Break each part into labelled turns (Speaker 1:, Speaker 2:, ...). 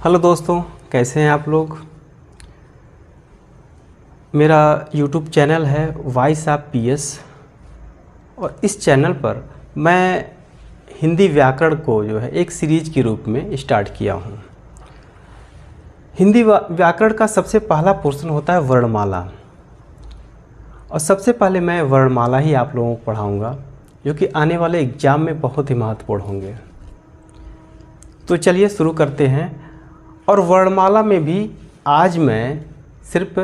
Speaker 1: Hello दोस्तों, कैसे हैं आप लोग। मेरा यूट्यूब चैनल है वॉइस ऑफ पीएस और इस चैनल पर मैं हिंदी व्याकरण को जो है एक सीरीज के रूप में स्टार्ट किया हूँ। हिंदी व्याकरण का सबसे पहला पोर्शन होता है वर्णमाला और सबसे पहले मैं वर्णमाला ही आप लोगों को पढ़ाऊँगा जो कि आने वाले एग्ज़ाम में बहुत ही महत्वपूर्ण होंगे। तो चलिए शुरू करते हैं। और वर्णमाला में भी आज मैं सिर्फ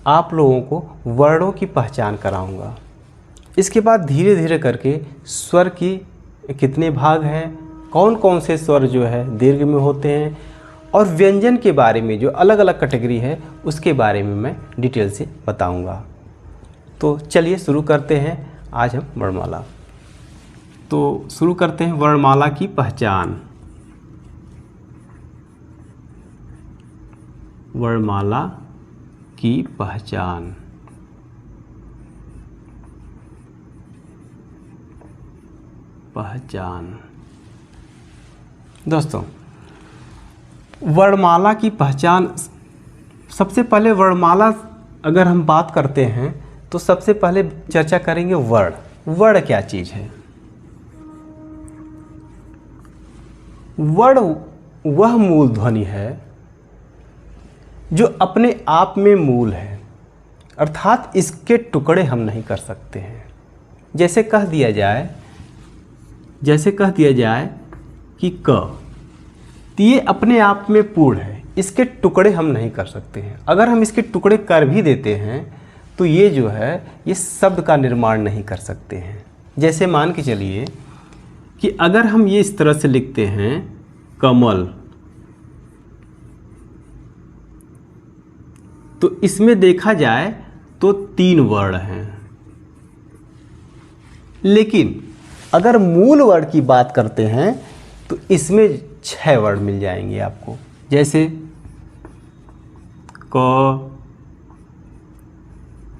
Speaker 1: आप लोगों को वर्णों की पहचान कराऊंगा। इसके बाद धीरे धीरे करके स्वर की कितने भाग हैं, कौन कौन से स्वर जो है दीर्घ में होते हैं और व्यंजन के बारे में जो अलग अलग कैटेगरी है उसके बारे में मैं डिटेल से बताऊंगा। तो चलिए शुरू करते हैं आज हम वर्णमाला। तो शुरू करते हैं वर्णमाला की पहचान। वर्णमाला की पहचान। दोस्तों, वर्णमाला की पहचान, सबसे पहले वर्णमाला अगर हम बात करते हैं तो सबसे पहले चर्चा करेंगे वर्ण। वर्ण क्या चीज़ है। वर्ण वह मूल ध्वनि है जो अपने आप में मूल है, अर्थात इसके टुकड़े हम नहीं कर सकते हैं। जैसे कह दिया जाए कि क, तो ये अपने आप में पूर्ण है, इसके टुकड़े हम नहीं कर सकते हैं। अगर हम इसके टुकड़े कर भी देते हैं तो ये जो है ये शब्द का निर्माण नहीं कर सकते हैं। जैसे मान के चलिए कि अगर हम ये इस तरह से लिखते हैं कमल, तो इसमें देखा जाए तो 3 वर्ण हैं, लेकिन अगर मूल वर्ण की बात करते हैं तो इसमें 6 वर्ण मिल जाएंगे आपको। जैसे क,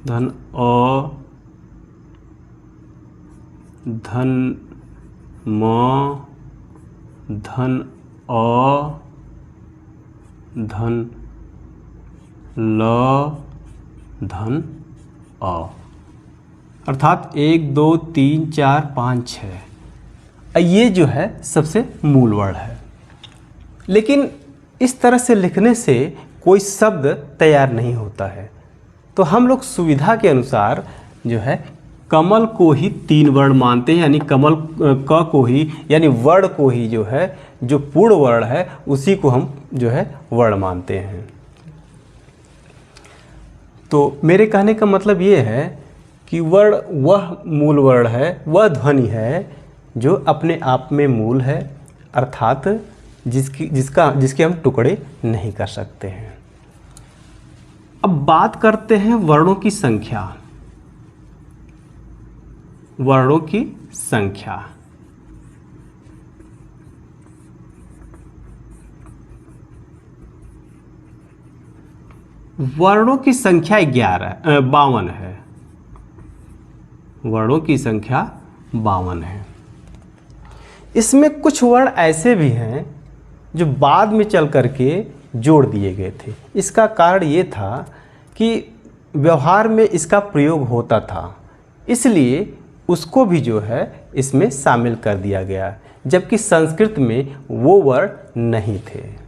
Speaker 1: धन अ, धन म, धन अ, धन ल, धन अ, अर्थात 1 2 3 4 5 6। ये जो है सबसे मूल वर्ण है। लेकिन इस तरह से लिखने से कोई शब्द तैयार नहीं होता है, तो हम लोग सुविधा के अनुसार जो है कमल को ही 3 वर्ण मानते हैं, यानी कमल क को ही, यानी वर्ण को ही जो है जो पूर्ण वर्ण है उसी को हम जो है वर्ण मानते हैं। तो मेरे कहने का मतलब ये है कि वर्ण वह मूल वर्ण है, वह ध्वनि है जो अपने आप में मूल है, अर्थात जिसके हम टुकड़े नहीं कर सकते हैं। अब बात करते हैं वर्णों की संख्या। वर्णों की संख्या, वर्णों की संख्या 52 है। वर्णों की संख्या 52 है। इसमें कुछ वर्ण ऐसे भी हैं जो बाद में चल करके जोड़ दिए गए थे। इसका कारण ये था कि व्यवहार में इसका प्रयोग होता था, इसलिए उसको भी जो है इसमें शामिल कर दिया गया, जबकि संस्कृत में वो वर्ण नहीं थे।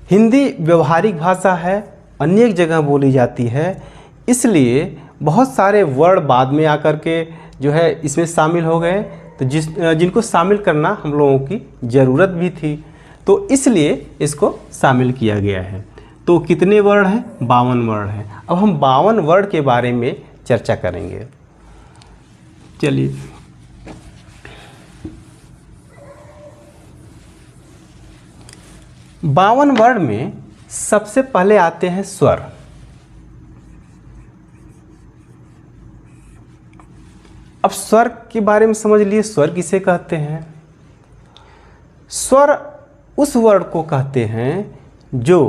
Speaker 1: हिंदी व्यवहारिक भाषा है, अनेक जगह बोली जाती है, इसलिए बहुत सारे वर्ण बाद में आकर के जो है इसमें शामिल हो गए, तो जिनको शामिल करना हम लोगों की ज़रूरत भी थी, तो इसलिए इसको शामिल किया गया है। तो कितने वर्ण हैं? 52 वर्ण हैं। अब हम 52 वर्ण के बारे में चर्चा करेंगे। चलिए, बावन वर्ण में सबसे पहले आते हैं स्वर। अब स्वर के बारे में समझ लिए, स्वर किसे कहते हैं। स्वर उस वर्ण को कहते हैं जो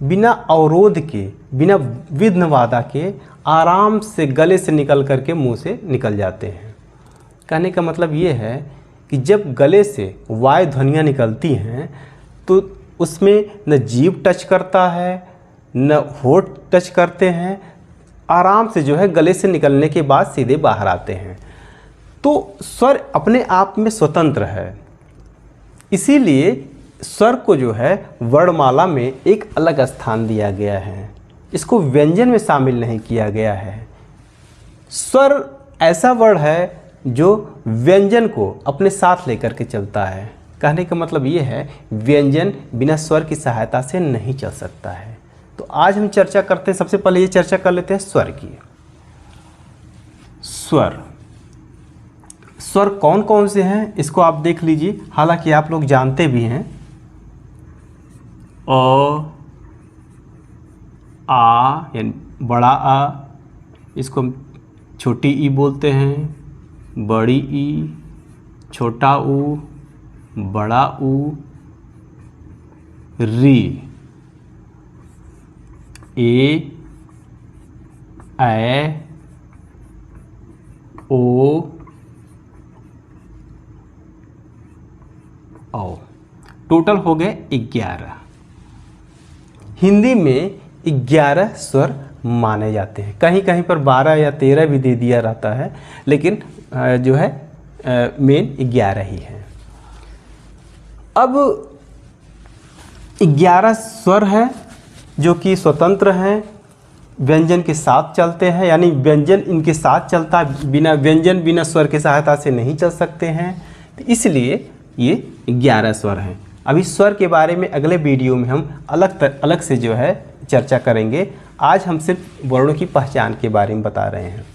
Speaker 1: बिना अवरोध के, बिना विघ्न बाधा के आराम से गले से निकल करके मुंह से निकल जाते हैं। कहने का मतलब ये है कि जब गले से वायु ध्वनियाँ निकलती हैं तो उसमें न जीभ टच करता है न होठ टच करते हैं, आराम से जो है गले से निकलने के बाद सीधे बाहर आते हैं। तो स्वर अपने आप में स्वतंत्र है, इसीलिए स्वर को जो है वर्णमाला में एक अलग स्थान दिया गया है, इसको व्यंजन में शामिल नहीं किया गया है। स्वर ऐसा वर्ण है जो व्यंजन को अपने साथ लेकर के चलता है। कहने का मतलब ये है व्यंजन बिना स्वर की सहायता से नहीं चल सकता है। तो आज हम चर्चा करते हैं, सबसे पहले ये चर्चा कर लेते हैं स्वर की। स्वर स्वर कौन कौन से हैं इसको आप देख लीजिए, हालांकि आप लोग जानते भी हैं। अ, आ यानी बड़ा आ, इसको हम छोटी ई बोलते हैं, बड़ी ई, छोटा ऊ, बड़ा ऊ। री, ए, ऐ, ओ, औ। टोटल हो गए 11। हिंदी में 11 स्वर माने जाते हैं, कहीं कहीं पर 12 या 13 भी दे दिया रहता है, लेकिन जो है मेन 11 ही है। अब 11 स्वर हैं जो कि स्वतंत्र हैं, व्यंजन के साथ चलते हैं, यानी व्यंजन इनके साथ चलता है, बिना व्यंजन बिना स्वर की सहायता से नहीं चल सकते हैं। तो इसलिए ये 11 स्वर हैं। अभी स्वर के बारे में अगले वीडियो में हम अलग से जो है चर्चा करेंगे। आज हम सिर्फ वर्णों की पहचान के बारे में बता रहे हैं।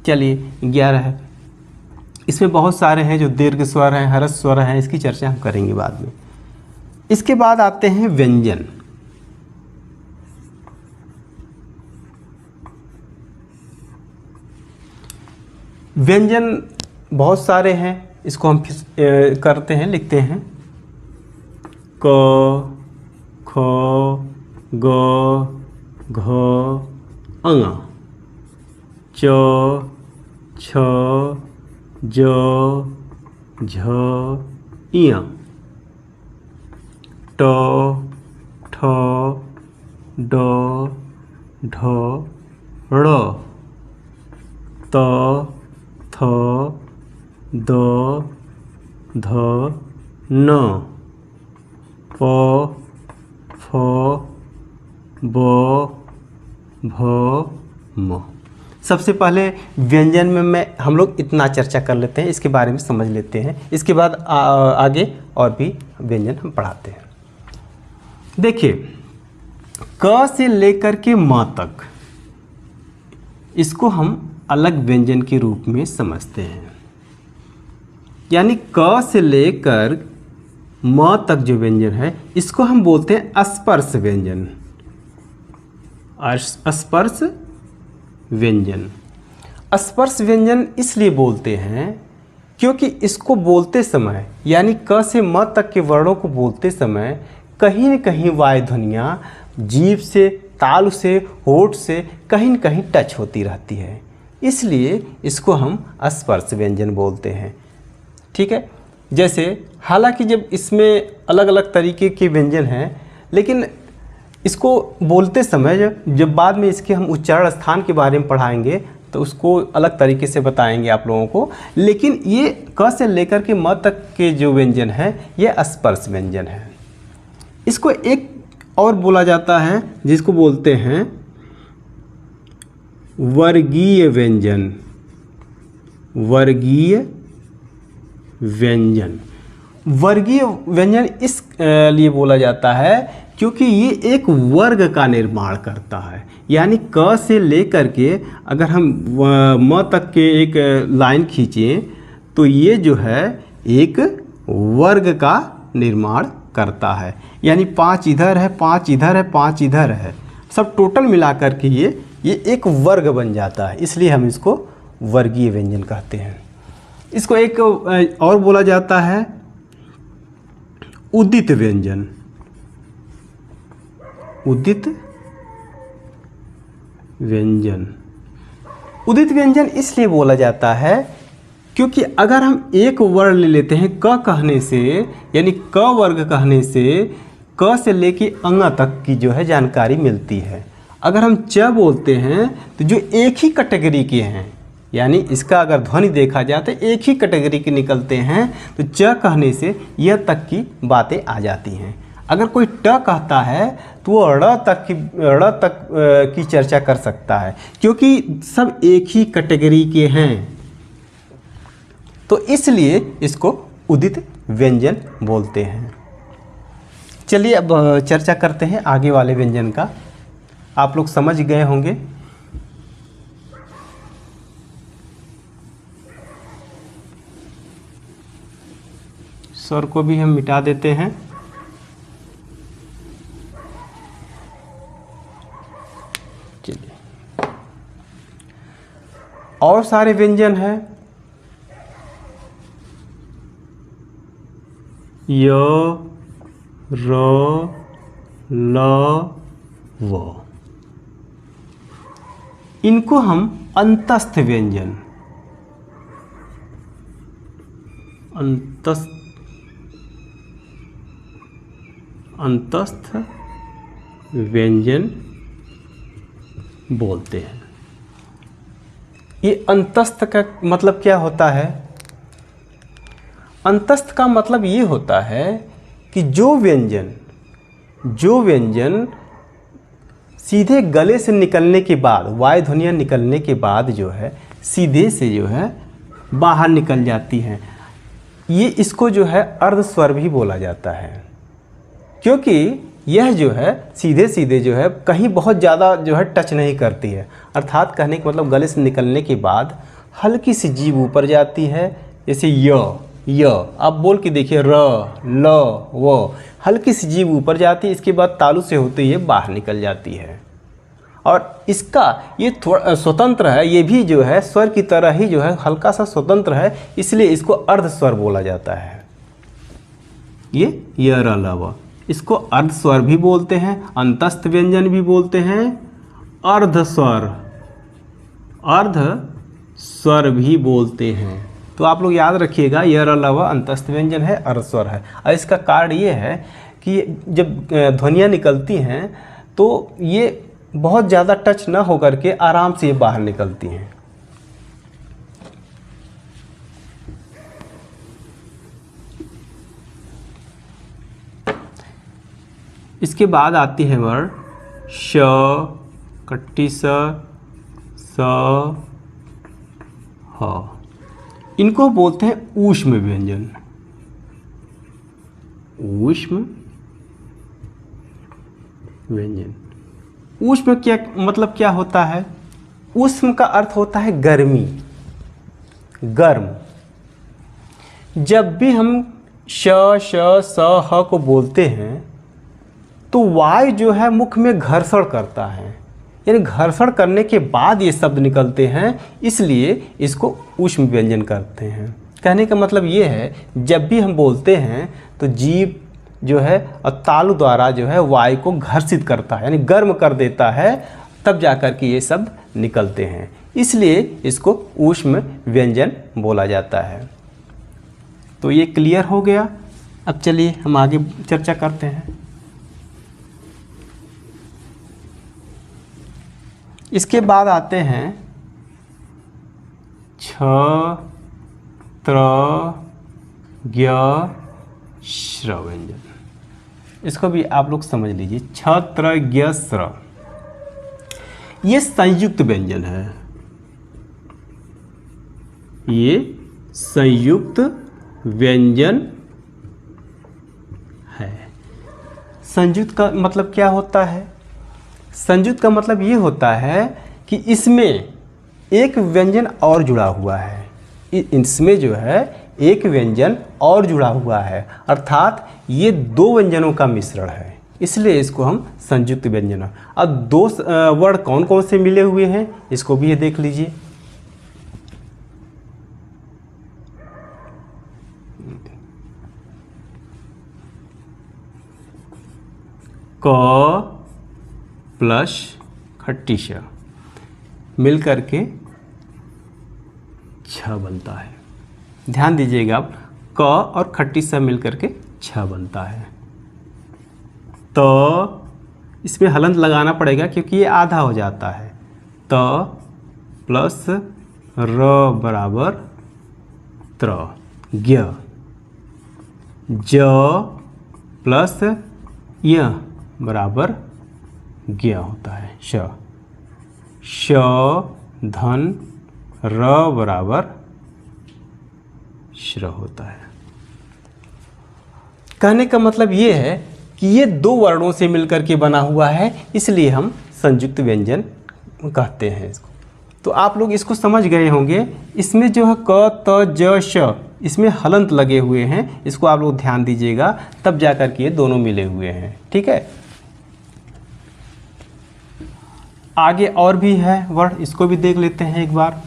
Speaker 1: चलिए 11 है, इसमें बहुत सारे हैं जो दीर्घ स्वर हैं, ह्रस्व स्वर हैं, इसकी चर्चा हम करेंगे बाद में। इसके बाद आते हैं व्यंजन। व्यंजन बहुत सारे हैं, इसको हम करते हैं, लिखते हैं। क, ख, ग, घ, ङ, च, छ, ज, झ, ञ, ट, ठ, ड, ढ, ड़, त, थ, द, ध, न, प, फ, ब, भ, म। सबसे पहले व्यंजन में हम लोग इतना चर्चा कर लेते हैं, इसके बारे में समझ लेते हैं। इसके बाद आगे और भी व्यंजन हम पढ़ाते हैं। देखिए, क से लेकर के म तक इसको हम अलग व्यंजन के रूप में समझते हैं। यानी क से लेकर म तक जो व्यंजन है इसको हम बोलते हैं स्पर्श व्यंजन। स्पर्श व्यंजन, स्पर्श व्यंजन इसलिए बोलते हैं क्योंकि इसको बोलते समय, यानी क से म तक के वर्णों को बोलते समय कहीं न कहीं वायु ध्वनियाँ जीभ से, तालु से, होठ से कहीं न कहीं टच होती रहती है, इसलिए इसको हम स्पर्श व्यंजन बोलते हैं। ठीक है, जैसे हालांकि जब इसमें अलग अलग तरीके के व्यंजन हैं, लेकिन इसको बोलते समय जब बाद में इसके हम उच्चारण स्थान के बारे में पढ़ाएंगे तो उसको अलग तरीके से बताएंगे आप लोगों को। लेकिन ये क से लेकर के म तक के जो व्यंजन है ये स्पर्श व्यंजन है। इसको एक और बोला जाता है जिसको बोलते हैं वर्गीय व्यंजन। वर्गीय व्यंजन, वर्गीय व्यंजन इस लिए बोला जाता है क्योंकि ये एक वर्ग का निर्माण करता है। यानी क से लेकर के अगर हम म तक के एक लाइन खींचें तो ये जो है एक वर्ग का निर्माण करता है। यानी 5 इधर है, 5 इधर है, 5 इधर है, सब टोटल मिला कर के ये एक वर्ग बन जाता है, इसलिए हम इसको वर्गीय व्यंजन कहते हैं। इसको एक और बोला जाता है उदित व्यंजन। उदित व्यंजन, उदित व्यंजन इसलिए बोला जाता है क्योंकि अगर हम एक वर्ण ले लेते हैं क कहने से, यानी क वर्ग कहने से, क से लेके अंग तक की जो है जानकारी मिलती है। अगर हम च बोलते हैं तो जो एक ही कैटेगरी के हैं, यानी इसका अगर ध्वनि देखा जाए तो एक ही कैटेगरी के निकलते हैं, तो च कहने से य तक की बातें आ जाती हैं। अगर कोई ट कहता है तो वो ड़ तक की चर्चा कर सकता है, क्योंकि सब एक ही कैटेगरी के हैं, तो इसलिए इसको उदित व्यंजन बोलते हैं। चलिए अब चर्चा करते हैं आगे वाले व्यंजन का। आप लोग समझ गए होंगे। स्वर को भी हम मिटा देते हैं। चलिए, और सारे व्यंजन हैं। य, र, ल, व, इनको हम अंतस्थ व्यंजन, अंतस्थ व्यंजन बोलते हैं। ये अंतस्थ का मतलब क्या होता है? अंतस्थ का मतलब ये होता है कि जो व्यंजन सीधे गले से निकलने के बाद, वायु ध्वनियाँ निकलने के बाद जो है सीधे से जो है बाहर निकल जाती हैं, ये इसको जो है अर्ध स्वर भी बोला जाता है, क्योंकि यह जो है सीधे सीधे जो है कहीं बहुत ज़्यादा जो है टच नहीं करती है। अर्थात कहने का मतलब गले से निकलने के बाद हल्की सी जीभ ऊपर जाती है, जैसे य, आप बोल के देखिए र, ल, व, हल्की सी जीभ ऊपर जाती है, इसके बाद तालु से होते ही बाहर निकल जाती है। और इसका ये थोड़ा स्वतंत्र है, ये भी जो है स्वर की तरह ही जो है हल्का सा स्वतंत्र है, इसलिए इसको अर्ध स्वर बोला जाता है। ये य, र, ल, व, इसको अर्ध स्वर भी बोलते हैं, अंतस्थ व्यंजन भी बोलते हैं, अर्ध स्वर भी बोलते हैं। तो आप लोग याद रखिएगा, य, र, ल, व अंतस्थ व्यंजन है, अर्ध स्वर है। और इसका कारण ये है कि जब ध्वनियाँ निकलती हैं तो ये बहुत ज़्यादा टच ना होकर के आराम से ये बाहर निकलती हैं। इसके बाद आती है वर्ड श, कट्टी स, ह, इनको बोलते हैं ऊष्म व्यंजन। ऊष्म व्यंजन, ऊष्म क्या मतलब क्या होता है? ऊष्म का अर्थ होता है गर्मी, गर्म। जब भी हम श, स, ह को बोलते हैं तो वायु जो है मुख में घर्षण करता है, यानी घर्षण करने के बाद ये शब्द निकलते हैं, इसलिए इसको ऊष्म व्यंजन करते हैं। कहने का मतलब ये है, जब भी हम बोलते हैं तो जीभ जो है और तालु द्वारा जो है वायु को घर्षित करता है, यानी गर्म कर देता है, तब जाकर के ये शब्द निकलते हैं, इसलिए इसको ऊष्म व्यंजन बोला जाता है। तो ये क्लियर हो गया। अब चलिए हम आगे चर्चा करते हैं। इसके बाद आते हैं छ, त्र, ज्ञ, श्र व्यंजन। इसको भी आप लोग समझ लीजिए, छ, त्र, ज्ञ, श्र, ये संयुक्त व्यंजन है। ये संयुक्त व्यंजन है। संयुक्त का मतलब क्या होता है? संयुक्त का मतलब ये होता है कि इसमें एक व्यंजन और जुड़ा हुआ है, इसमें जो है एक व्यंजन और जुड़ा हुआ है, अर्थात ये दो व्यंजनों का मिश्रण है, इसलिए इसको हम संयुक्त व्यंजन। अब दो वर्ड कौन कौन से मिले हुए हैं इसको भी ये देख लीजिए। क प्लस खट्टी श मिल करके छ बनता है। ध्यान दीजिएगा, आप क और खट्टी स मिल करके छ बनता है। त, इसमें हलंत लगाना पड़ेगा क्योंकि ये आधा हो जाता है। त प्लस र बराबर त्र, ज्ञ। ज प्लस य बराबर ज्ञ होता है। श, श धन र बराबर श्र होता है। कहने का मतलब ये है कि ये दो वर्णों से मिलकर के बना हुआ है, इसलिए हम संयुक्त व्यंजन कहते हैं इसको। तो आप लोग इसको समझ गए होंगे। इसमें जो है क त ज श, इसमें हलंत लगे हुए हैं, इसको आप लोग ध्यान दीजिएगा, तब जाकर के ये दोनों मिले हुए हैं। ठीक है, आगे और भी है वर्ण, इसको भी देख लेते हैं एक बार।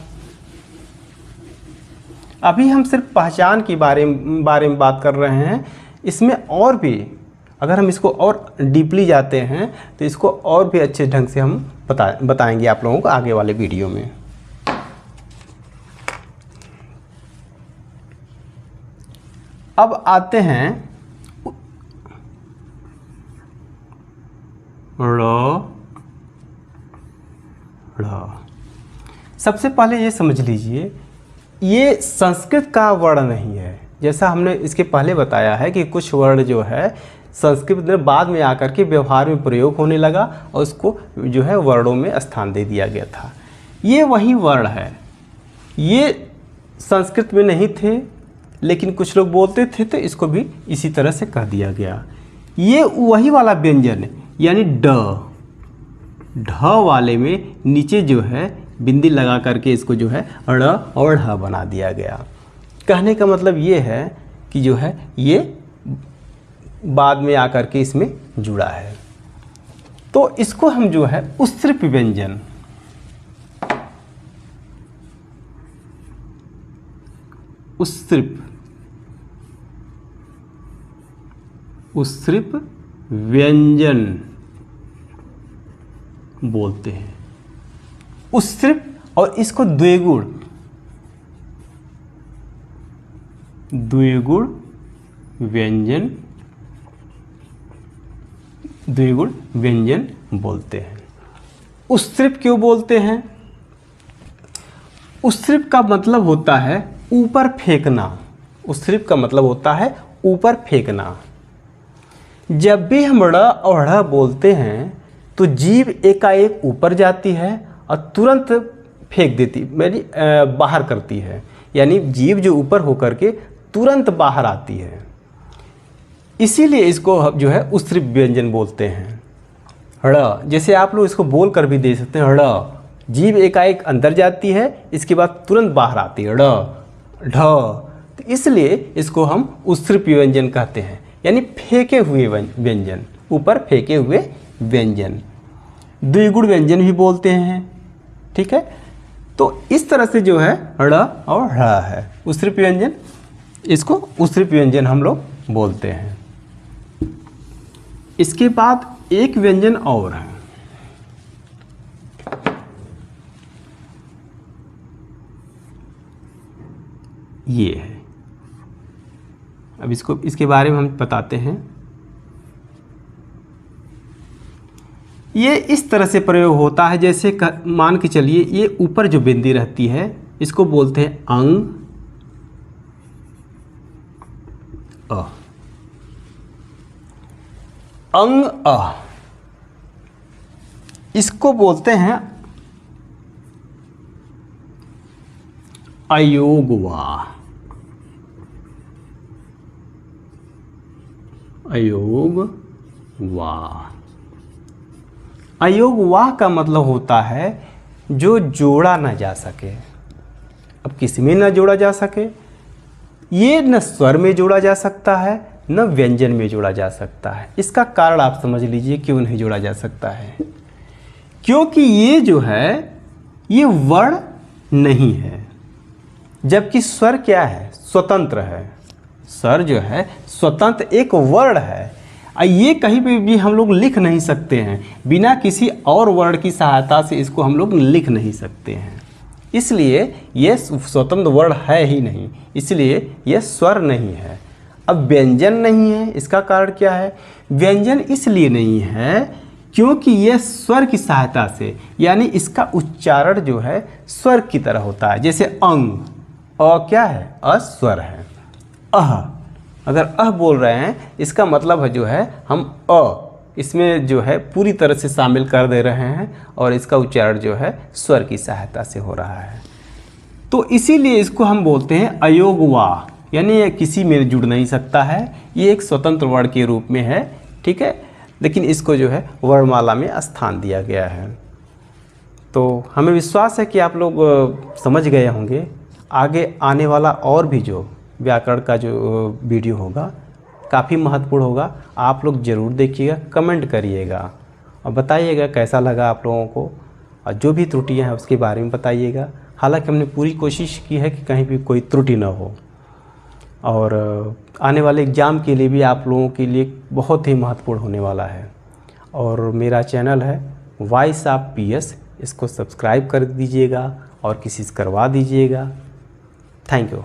Speaker 1: अभी हम सिर्फ पहचान के बारे में बात कर रहे हैं। इसमें और भी अगर हम इसको और डीपली जाते हैं तो इसको और भी अच्छे ढंग से हम बताएंगे आप लोगों को आगे वाले वीडियो में। अब आते हैं ड़। सबसे पहले ये समझ लीजिए, ये संस्कृत का वर्ण नहीं है। जैसा हमने इसके पहले बताया है कि कुछ वर्ण जो है संस्कृत में बाद में आकर के व्यवहार में प्रयोग होने लगा और उसको जो है वर्णों में स्थान दे दिया गया था। ये वही वर्ण है, ये संस्कृत में नहीं थे लेकिन कुछ लोग बोलते थे तो इसको भी इसी तरह से कह दिया गया। ये वही वाला व्यंजन यानी ड, ढ वाले में नीचे जो है बिंदी लगा करके इसको जो है ड़ और ढ बना दिया गया। कहने का मतलब ये है कि जो है ये बाद में आकर के इसमें जुड़ा है। तो इसको हम जो है उत्सृप व्यंजन, उत्सृप व्यंजन बोलते हैं। उत्सृप, और इसको द्विगुण व्यंजन बोलते हैं। उत्सृप क्यों बोलते हैं? उत्सृप का मतलब होता है ऊपर फेंकना। उत्सृप का मतलब होता है ऊपर फेंकना। जब भी हम ड़ और ढ़ बोलते हैं तो जीभ एकाएक ऊपर जाती है और तुरंत फेंक देती, यानी बाहर करती है, यानी जीभ जो ऊपर होकर के तुरंत बाहर आती है। इसीलिए इसको जो है उत्सृप व्यंजन बोलते हैं। ड़, जैसे आप लोग इसको बोल कर भी दे सकते हैं, ड़, जीभ एकाएक अंदर जाती है, इसके बाद तुरंत बाहर आती है, ड़, ढ। तो इसलिए इसको हम उत्सृप व्यंजन कहते हैं, यानी फेंके हुए व्यंजन, ऊपर फेंके हुए व्यंजन। द्विगुण व्यंजन भी बोलते हैं। ठीक है, तो इस तरह से जो है ड़ और ढ़ है उत्सृप व्यंजन, इसको उत्सृप व्यंजन हम लोग बोलते हैं। इसके बाद एक व्यंजन और है, ये है। अब इसके बारे में हम बताते हैं। ये इस तरह से प्रयोग होता है, जैसे मान के चलिए ये ऊपर जो बिंदी रहती है इसको बोलते हैं अंग अ, अंग अ। इसको बोलते हैं अयोगवा, अयोगवा। अयोगवाह का मतलब होता है जो जोड़ा ना जा सके। अब किस में ना जोड़ा जा सके? ये न स्वर में जोड़ा जा सकता है न व्यंजन में जोड़ा जा सकता है। इसका कारण आप समझ लीजिए क्यों नहीं जोड़ा जा सकता है। क्योंकि ये जो है ये वर्ण नहीं है, जबकि स्वर क्या है? स्वतंत्र है। स्वर जो है स्वतंत्र एक वर्ण है। ये कहीं पे भी हम लोग लिख नहीं सकते हैं, बिना किसी और वर्ण की सहायता से इसको हम लोग लिख नहीं सकते हैं। इसलिए ये स्वतंत्र वर्ण है ही नहीं, इसलिए ये स्वर नहीं है। अब व्यंजन नहीं है, इसका कारण क्या है? व्यंजन इसलिए नहीं है क्योंकि यह स्वर की सहायता से, यानी इसका उच्चारण जो है स्वर की तरह होता है। जैसे अंग, अ क्या है? अस्वर है। अह, अगर अह बोल रहे हैं इसका मतलब है जो है हम अ इसमें जो है पूरी तरह से शामिल कर दे रहे हैं और इसका उच्चारण जो है स्वर की सहायता से हो रहा है। तो इसीलिए इसको हम बोलते हैं अयोगवा, यानी ये किसी में जुड़ नहीं सकता है, ये एक स्वतंत्र वर्ण के रूप में है, ठीक है, लेकिन इसको जो है वर्णमाला में स्थान दिया गया है। तो हमें विश्वास है कि आप लोग समझ गए होंगे। आगे आने वाला और भी जो व्याकरण का जो वीडियो होगा काफ़ी महत्वपूर्ण होगा, आप लोग ज़रूर देखिएगा, कमेंट करिएगा और बताइएगा कैसा लगा आप लोगों को, और जो भी त्रुटियां हैं उसके बारे में बताइएगा। हालांकि हमने पूरी कोशिश की है कि कहीं भी कोई त्रुटि ना हो, और आने वाले एग्ज़ाम के लिए भी आप लोगों के लिए बहुत ही महत्वपूर्ण होने वाला है। और मेरा चैनल है वॉइस ऑफ PS, इसको सब्सक्राइब कर दीजिएगा और किसी से करवा दीजिएगा। Thank you.